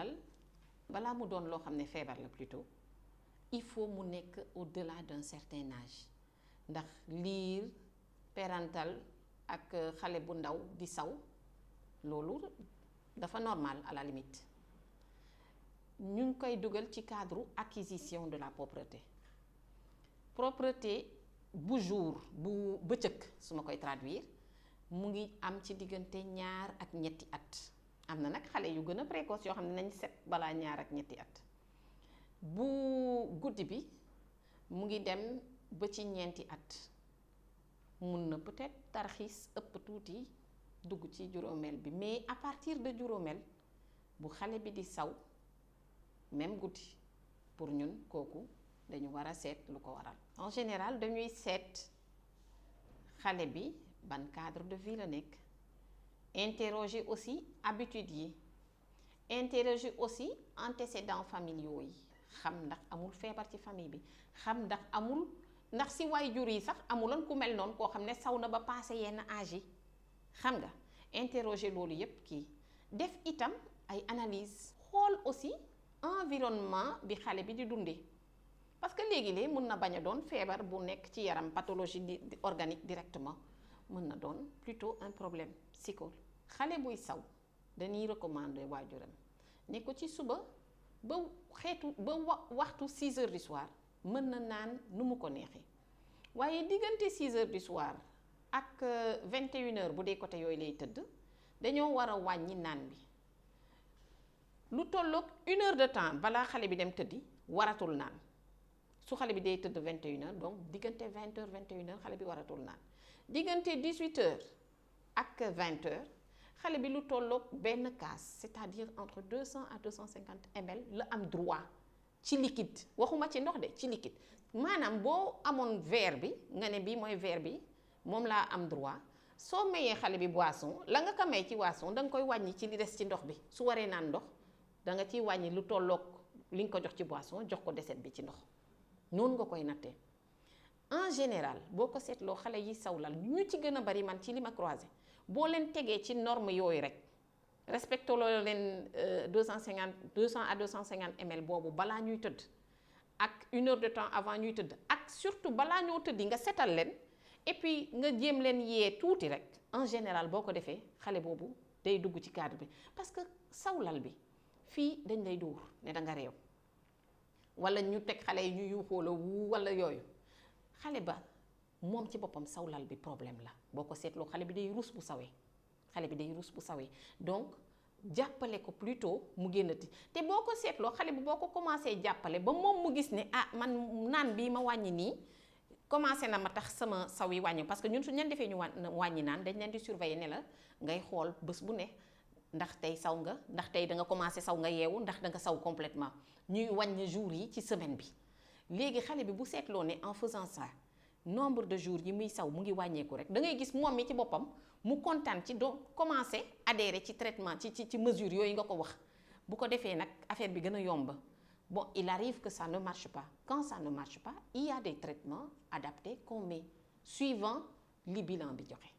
sawlal balaa mu doon loo xam ne feebar la plutôt il faut mu nekk au-delà d'un certain âge ndax liir parental ak xale bu ndaw di saw loolu dafa normal à la limite ñu ngi koy dugal ci cadre acquisition de la propreté bu jour bu bëccëg su ma koy traduire mu ngi am ci diggante 2 ak 3 at am na nag xale yu gën a précoce yoo xam ne nañ set balaa 2 ak 3 at bu guddi bi mu ngi dem ba ci 4 at mun na peut-être tarxiis ëpp tuuti dugg ci juróomeel bi mais à partir de juróomeel bu xale bi di saw même guddi pour ñun kooku dañu war a seet lu ko waral. En général dañuy seet xale bi ban cadre de vie la nekk interroger aussi habitudes yi interroger aussi antécédents familiaux yi xam ndax amul feebar ci famille bi xam ndax si waajur yi sax amuloon ku mel noonu koo xam ne saw na ba passé yenn âge yi xam nga interroger loolu yépp kii def itam ay analyse xool aussi environnement bi xale bi di dundee parce que léegi-léeg mën na bañ a doon feebar bu nekk ci yaram pathologie organique directement mën na doon plutôt un problème psycho. xale buy saw dañuy recommander waajuram ne ko ci suba ba waxtu 6 heures du soir mën na naan nu mu ko neexee waaye diggante 6 heures du soir ak 21 heures bu dee côté yooyu lay tëdd dañoo war a wàññi naan bi lu tolloog 1 heure de temps balaa xale bi dem tëddi waratul naan su xale bi day tëdd 21 heures donc diggante 20 heures 21 heures xale bi waratul naan diggante 18 heures ak 20 heures xale bi lu tolloog benn kaas c'est-à-dire entre 200 à 250 ml la am droit ci liquide waxuma ci ndox de ci liquide maanaam boo amoon verre bi nga ne bii mooy verre bi moom laa am droit soo mayee xale bi boisson la nga ko may ci boisson da nga koy wàññi ci li des ci ndox bi su waree naan ndox da nga ciy wàññi lu tolloog li nga ko jox ci boisson jox ko deset bi ci ndox noonu nga koy nattee en général boo ko seetloo xale yi sawlal ñu ci gën a bari man ci li ma croisé boo leen tegee ci norme yooyu rek respecté loo leen 200 à 250 ml boobu balaa ñuy tëdd ak 1 heure de temps avant ñuy tëdd ak surtout balaa ñoo tëddi nga setal leen et puis nga jéem leen yee tuuti rek en général boo ko defee xale boobu day dugg ci cadre bi parce que sawlal bi fii dañ lay dóor ne da nga réew wala ñu teg xale yi ñu yuuxoo la wu wala yooyu xale ba moom ci boppam sawlal bi problème la boo ko seetloo xale bi day rus bu sawee donc jàppale ko plutôt mu génnati te boo ko seetloo xale bi boo ko commencé jàppale ba moom mu gis ne man naan bii ma wàññi nii commencé na ma tax sama saw yi wàññi parce que ñun su ñeen defee ñu wàññi naan dañ leen di surveiller ne la ngay xool bés bu ne ndax tey saw nga ndax tey da nga commencé saw nga yeewu ndax da nga saw complètement ñuy wàññi jours yi ci semaine bi léegi xale bi bu seetloo ne en faisant ça nombre de jours yi muy saw mu ngi wàññeeku rek da ngay gis moom mi ci boppam mu kontaan ci donc commencé adhérer ci traitement ci mesure yooyu nga ko wax bu ko defee nag affaire bi gën a yomb bon il arrive que ça ne marche pas quand ça ne marche pas il y a des traitements adaptés qu'on met suivant li bilan bi joxe